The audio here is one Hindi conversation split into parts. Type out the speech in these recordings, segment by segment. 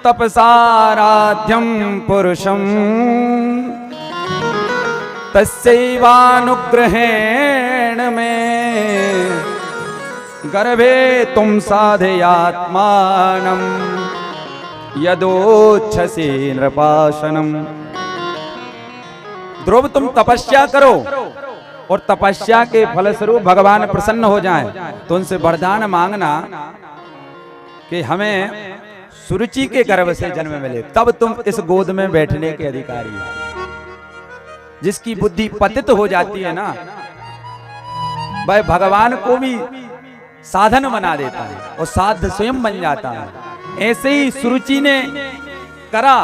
तपसाराध्यं पुरुषं तस्यैवानुग्रहेण मे गर्भे तुम साधयात्मानं यदोच्छसि नृपाशनम। ध्रुव तुम तपस्या करो और तपस्या के फलस्वरूप भगवान प्रसन्न हो जाएं, तो उनसे वरदान मांगना कि हमें सुरुचि के गर्भ से जन्म मिले, तब तुम इस गोद में बैठने के अधिकारी हो। जिसकी बुद्धि पतित हो जाती है ना, वह भगवान को भी साधन बना देता है और साध्य स्वयं बन जाता है। ऐसे ही सुरुचि ने करा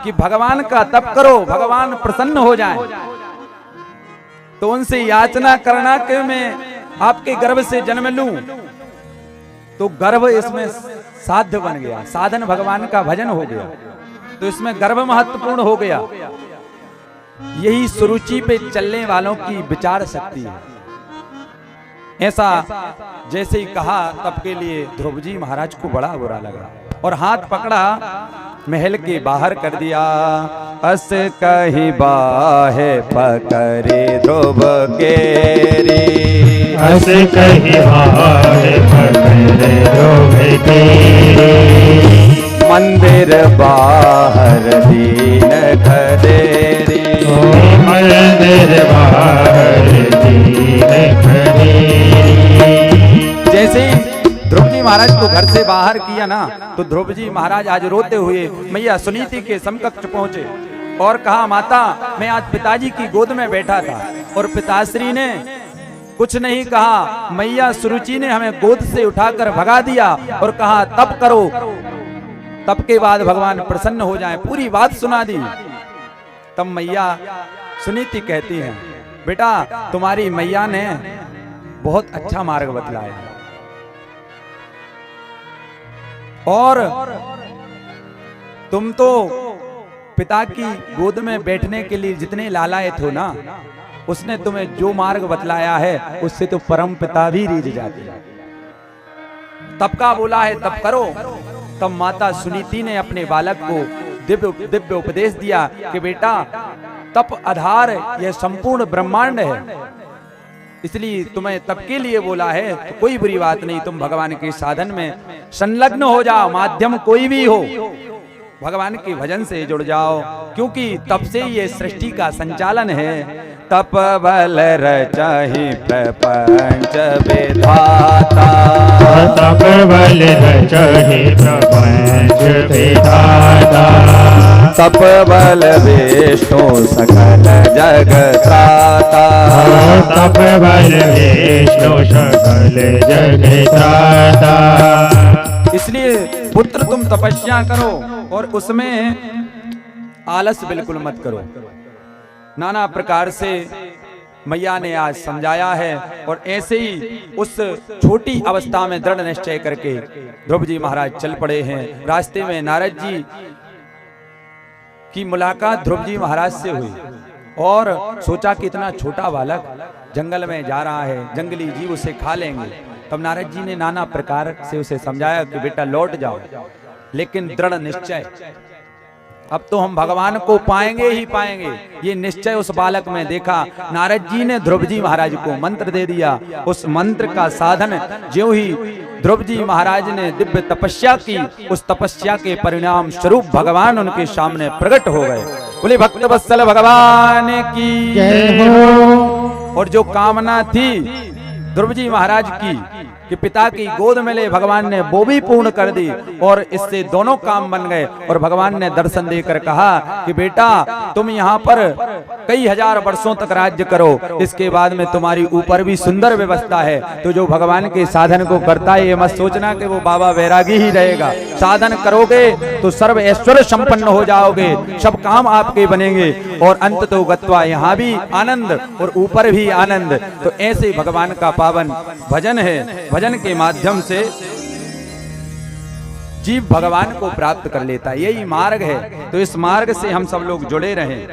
कि भगवान का तप करो, भगवान प्रसन्न हो जाएं, तो उनसे याचना करना कि मैं आपके गर्भ से जन्म लूं, तो गर्भ इसमें साध्य बन गया, साधन भगवान का भजन हो गया, तो इसमें गर्भ महत्वपूर्ण हो गया। यही सुरुचि पे चलने वालों की विचार शक्ति है। ऐसा जैसे ही कहा, तब के लिए ध्रुव जी महाराज को बड़ा बुरा लगा और हाथ पकड़ा, महल के बाहर कर दिया। अस कही बाहे पकड़े ध्रुव केरी, अस कही बाहे पकड़े ध्रुव केरी, मंदिर बाहर दीन खदेरी, मंदिर बाहर दीन खदेरी। जैसे ही ध्रुव जी महाराज को घर से बाहर किया ना, तो ध्रुव जी महाराज आज रोते हुए मैया सुनीति के समकक्ष पहुंचे और कहा, माता मैं आज पिताजी की गोद में बैठा था और पिताश्री ने कुछ नहीं कहा, मैया सुरुचि ने हमें गोद से उठाकर भगा दिया और कहा तप करो, तब के बाद भगवान प्रसन्न हो जाएं, पूरी बात सुना दी। तब मैया सुनीति कहती है, बेटा तुम्हारी मैया ने बहुत अच्छा मार्ग बतलाया और तुम तो पिता की गोद में बैठने के लिए जितने लालायत हो ना, उसने तुम्हें जो मार्ग बतलाया है उससे तो परम पिता भी रीझ जाते हैं। तब का बोला है तब करो। तब माता सुनीति ने अपने बालक को दिव्य उपदेश दिया कि बेटा तप आधार यह संपूर्ण ब्रह्मांड है, इसलिए तुम्हें तब के लिए बोला है, तो कोई बुरी बात नहीं, तुम भगवान के साधन में संलग्न हो जाओ, माध्यम कोई भी हो, भगवान के भजन से जुड़ जाओ, क्योंकि तप से ये सृष्टि का संचालन है। तप बल रचाहि प्रपंच विधाता, तप बल रचाहि प्रपंच विधाता, तप बल विष्णु सकल जग त्राता, तप बल विष्णु सकल जग त्राता। इसलिए पुत्र तुम तपस्या करो और उसमें आलस बिल्कुल मत करो। नाना प्रकार से मैया ने आज समझाया है और ऐसे ही उस छोटी अवस्था में दृढ़ निश्चय करके ध्रुव जी महाराज चल पड़े हैं। रास्ते में नारद जी की मुलाकात ध्रुव जी महाराज से हुई और सोचा कि इतना छोटा बालक जंगल में जा रहा है, जंगली जीव उसे खा लेंगे। तब नारद जी ने नाना प्रकार से उसे समझाया कि बेटा लौट जाओ, लेकिन दृढ़ निश्चय, अब तो हम भगवान को पाएंगे ही पाएंगे, ये निश्चय उस बालक में देखा। नारद जी ने ध्रुव जी महाराज को मंत्र दे दिया। उस मंत्र का साधन ज्यों ही ध्रुव जी महाराज ने दिव्य तपस्या की, उस तपस्या के परिणाम स्वरूप भगवान उनके सामने प्रकट हो गए। बोले भक्त वत्सल भगवान की जय हो। और जो कामना थी ध्रुव जी महाराज की कि पिता की गोद में ले, भगवान ने वो भी पूर्ण कर दी और इससे दोनों काम बन गए। और भगवान ने दर्शन देकर कहा कि बेटा तुम यहाँ पर कई हजार वर्षों तक राज्य करो, इसके बाद में तुम्हारी ऊपर भी सुंदर व्यवस्था है। तो जो भगवान के साधन को करता है, ये मत सोचना कि वो बाबा वैरागी ही रहेगा। साधन करोगे तो सर्व ऐश्वर्य संपन्न हो जाओगे, सब काम आपके बनेंगे और अंत तो गत्वा यहाँ भी आनंद और ऊपर भी आनंद। तो ऐसे भगवान का पावन भजन है। भजन के माध्यम से जीव भगवान को प्राप्त कर लेता है, यही मार्ग है। तो इस मार्ग से हम सब लोग जुड़े रहें।